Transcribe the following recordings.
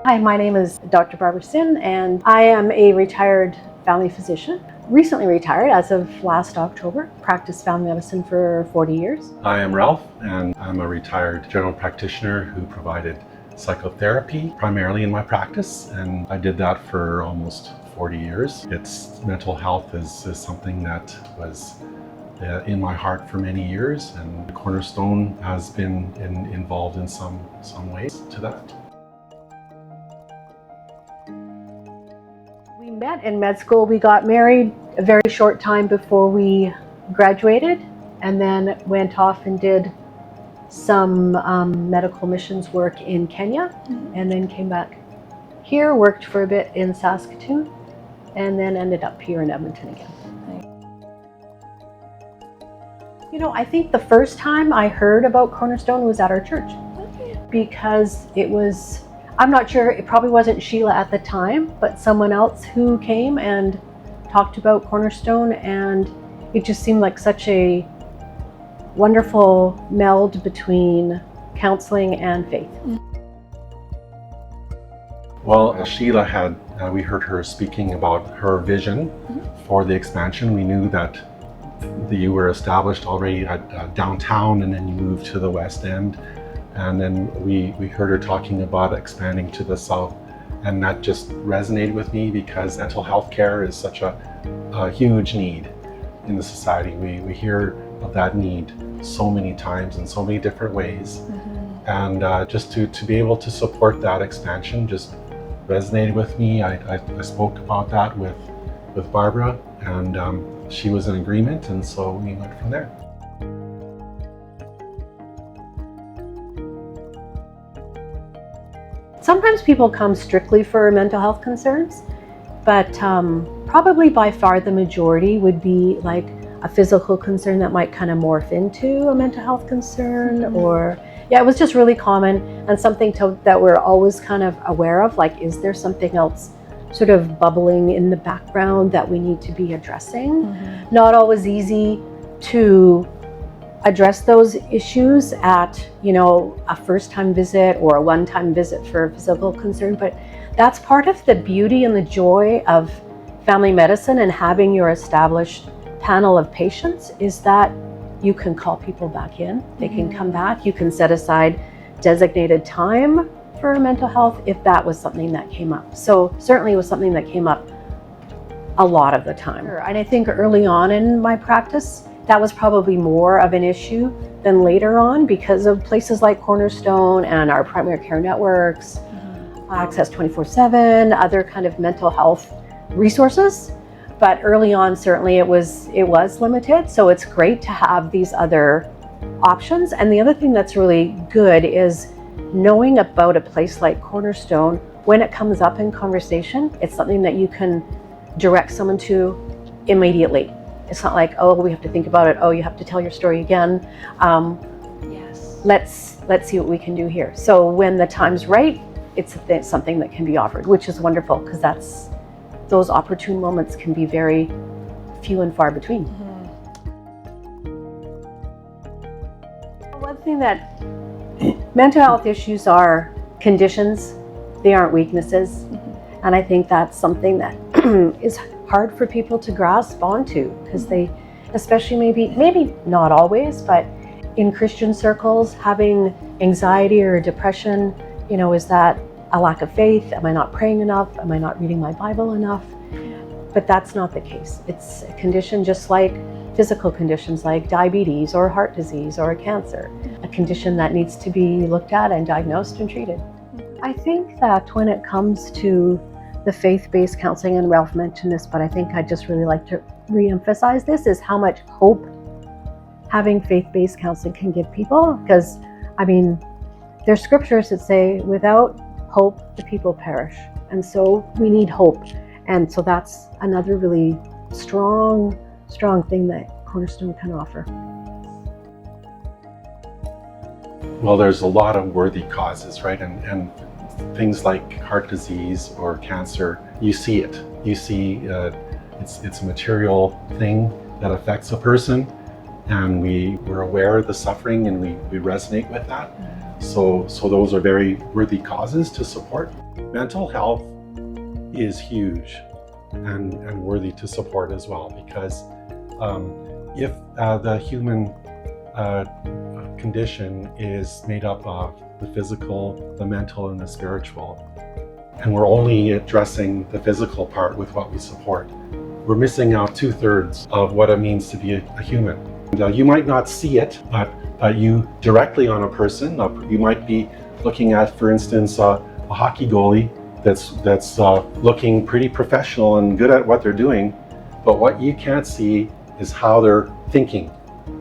Hi, my name is Dr. Barbara Sinn, and I am a retired family physician. Recently retired as of last October, practiced family medicine for 40 years. I am Ralph, and I'm a retired general practitioner who provided psychotherapy primarily in my practice, and I did that for almost 40 years. Mental health is something that was in my heart for many years, and Cornerstone has been involved in some ways to that. We met in med school. We got married a very short time before we graduated, and then went off and did some medical missions work in Kenya, and then came back here, worked for a bit in Saskatoon, and then ended up here in Edmonton again. You know, I think the first time I heard about Cornerstone was at our church, because it was, I'm not sure, it probably wasn't Sheila at the time, but someone else who came and talked about Cornerstone, and it just seemed like such a wonderful meld between counseling and faith. Well, Sheila had, we heard her speaking about her vision for the expansion. We knew that you were established already at downtown, and then you moved to the West End. And then we heard her talking about expanding to the South. And that just resonated with me, because mental health care is such a huge need in the society. We hear of that need so many times in so many different ways. And just to be able to support that expansion just resonated with me. I spoke about that with Barbara, and she was in agreement, and so we went from there. Sometimes people come strictly for mental health concerns, but probably by far the majority would be like a physical concern that might kind of morph into a mental health concern. Or yeah, it was just really common, and something that we're always kind of aware of, like, is there something else sort of bubbling in the background that we need to be addressing? Not always easy to address those issues at, you know, a first-time visit or a one-time visit for a physical concern, but that's part of the beauty and the joy of family medicine and having your established panel of patients, is that you can call people back in, they can come back, you can set aside designated time for mental health if that was something that came up. So certainly it was something that came up a lot of the time. And I think early on in my practice, that was probably more of an issue than later on, because of places like Cornerstone and our primary care networks, Access 24/7, other kind of mental health resources. But early on, certainly it was limited. So it's great to have these other options. And the other thing that's really good is knowing about a place like Cornerstone. When it comes up in conversation, it's something that you can direct someone to immediately. It's not like, oh, we have to think about it. Oh, you have to tell your story again. Yes. Let's see what we can do here. So when the time's right, it's something that can be offered, which is wonderful, because those opportune moments can be very few and far between. One thing that mental health issues are conditions, they aren't weaknesses. And I think that's something that is hard for people to grasp onto, because they, especially maybe not always, but in Christian circles, having anxiety or depression, you know, is that a lack of faith? Am I not praying enough? Am I not reading my Bible enough? But that's not the case. It's a condition just like physical conditions like diabetes or heart disease or a cancer, a condition that needs to be looked at and diagnosed and treated. I think that when it comes to the faith-based counseling, and Ralph mentioned this, but I think I'd just really like to re-emphasize this, is how much hope having faith-based counseling can give people. Because, I mean, there's scriptures that say, without hope, the people perish. And so we need hope. And so that's another really strong thing that Cornerstone can offer. Well, there's a lot of worthy causes, right? And things like heart disease or cancer, you see it. You see it's a material thing that affects a person, and we're aware of the suffering, and we resonate with that. So those are very worthy causes to support. Mental health is huge and worthy to support as well, because if the human condition is made up of the physical, the mental, and the spiritual, and we're only addressing the physical part with what we support, we're missing out 2/3 of what it means to be a human. And, you might not see it, but you directly on a person, you might be looking at, for instance, a hockey goalie that's looking pretty professional and good at what they're doing, but what you can't see is how they're thinking,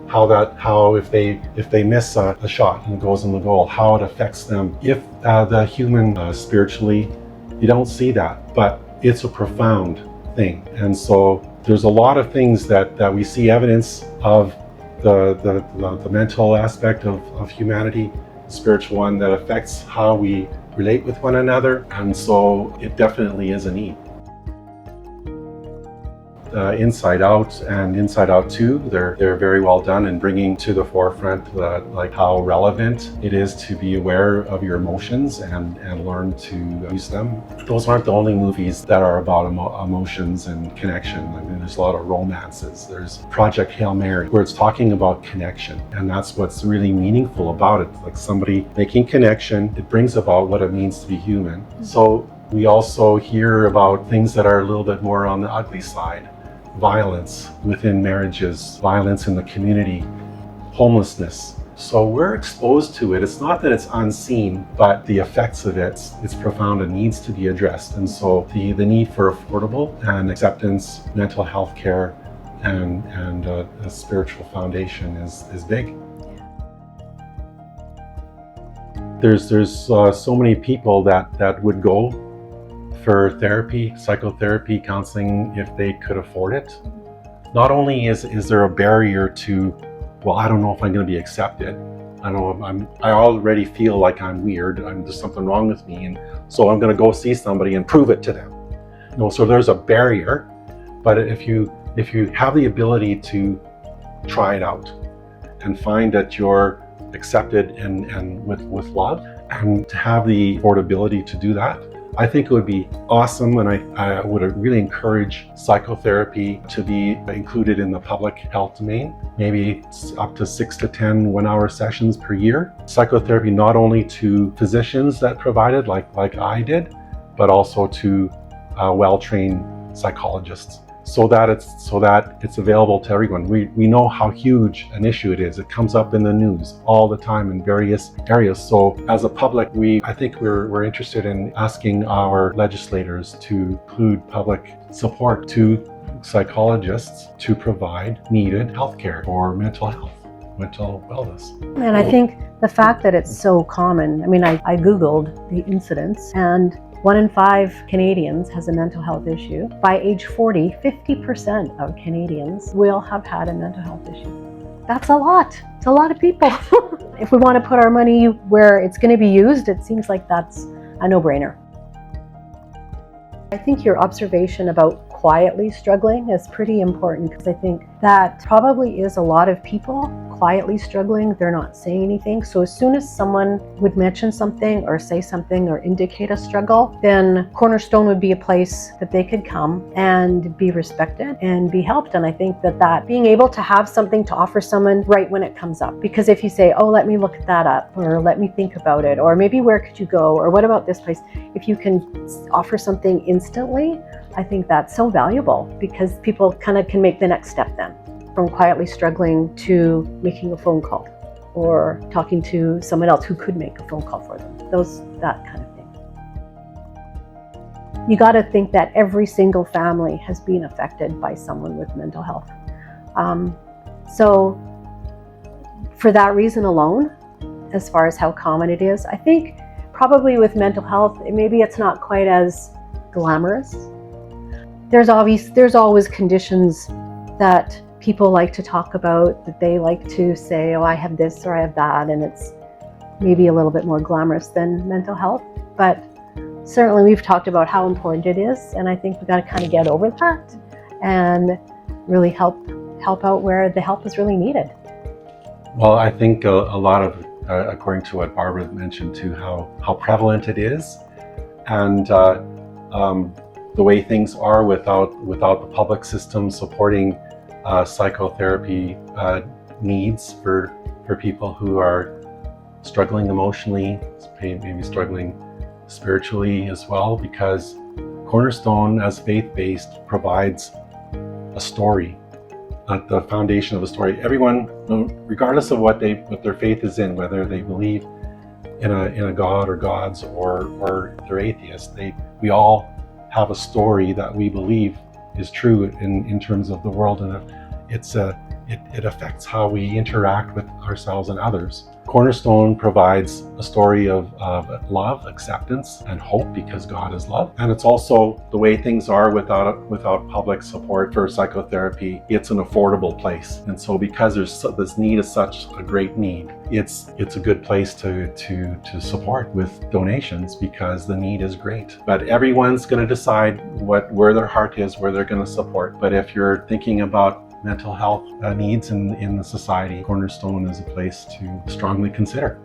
how if they miss a shot and it goes in the goal, how it affects them. If the human spiritually, you don't see that, but it's a profound thing. And so there's a lot of things that we see evidence of the mental aspect of humanity, spiritual one, that affects how we relate with one another, and so it definitely is a need. Inside Out and Inside Out 2, they're very well done in bringing to the forefront like how relevant it is to be aware of your emotions and learn to use them. Those aren't the only movies that are about emotions and connection. I mean, there's a lot of romances. There's Project Hail Mary, where it's talking about connection, and that's what's really meaningful about it. Like somebody making connection, it brings about what it means to be human. So we also hear about things that are a little bit more on the ugly side. Violence within marriages, violence in the community, homelessness. So we're exposed to it. It's not that it's unseen, but the effects of it's profound and needs to be addressed. And so the need for affordable and acceptance, mental health care, and a spiritual foundation is big. There's so many people that would go for therapy, psychotherapy, counseling, if they could afford it. Not only is there a barrier to, well, I don't know if I'm going to be accepted. I already feel like I'm weird. There's something wrong with me, and so I'm going to go see somebody and prove it to them. So there's a barrier, but if you have the ability to try it out and find that you're accepted and with love, and to have the affordability to do that, I think it would be awesome, and I would really encourage psychotherapy to be included in the public health domain, maybe up to 6 to 10 one-hour sessions per year. Psychotherapy not only to physicians that provide it, like I did, but also to well-trained psychologists, so that it's available to everyone. We know how huge an issue it is. It comes up in the news all the time in various areas. So as a public, I think we're interested in asking our legislators to include public support to psychologists to provide needed healthcare for mental health, mental wellness. And I think the fact that it's so common, I mean, I Googled the incidence, and 1 in 5 Canadians has a mental health issue. By age 40, 50% of Canadians will have had a mental health issue. That's a lot. It's a lot of people. If we want to put our money where it's going to be used, it seems like that's a no-brainer. I think your observation about quietly struggling is pretty important, because I think that probably is a lot of people quietly struggling. They're not saying anything. So as soon as someone would mention something or say something or indicate a struggle, then Cornerstone would be a place that they could come and be respected and be helped. And I think that being able to have something to offer someone right when it comes up, because if you say, oh, let me look that up, or let me think about it, or maybe where could you go, or what about this place? If you can offer something instantly, I think that's so valuable, because people kind of can make the next step then, from quietly struggling to making a phone call or talking to someone else who could make a phone call for them. That kind of thing. You got to think that every single family has been affected by someone with mental health. So for that reason alone, as far as how common it is, I think probably with mental health, maybe it's not quite as glamorous. There's always conditions that people like to talk about, that they like to say, oh, I have this or I have that, and it's maybe a little bit more glamorous than mental health. But certainly we've talked about how important it is, and I think we've got to kind of get over that and really help out where the help is really needed. Well, I think a lot of according to what Barbara mentioned too, how prevalent it is, and the way things are without the public system supporting psychotherapy needs for people who are struggling emotionally, maybe struggling spiritually as well, because Cornerstone, as faith-based, provides a story, the foundation of a story. Everyone, regardless of what their faith is in, whether they believe in a god or gods or they're atheists, we all have a story that we believe is true in terms of the world, and it affects how we interact with ourselves and others. Cornerstone provides a story of love, acceptance, and hope, because God is love. And it's also the way things are without public support for psychotherapy. It's an affordable place, and so because this need is such a great need, it's a good place to support with donations, because the need is great. But everyone's going to decide where their heart is, where they're going to support. But if you're thinking about mental health needs in the society, Cornerstone is a place to strongly consider.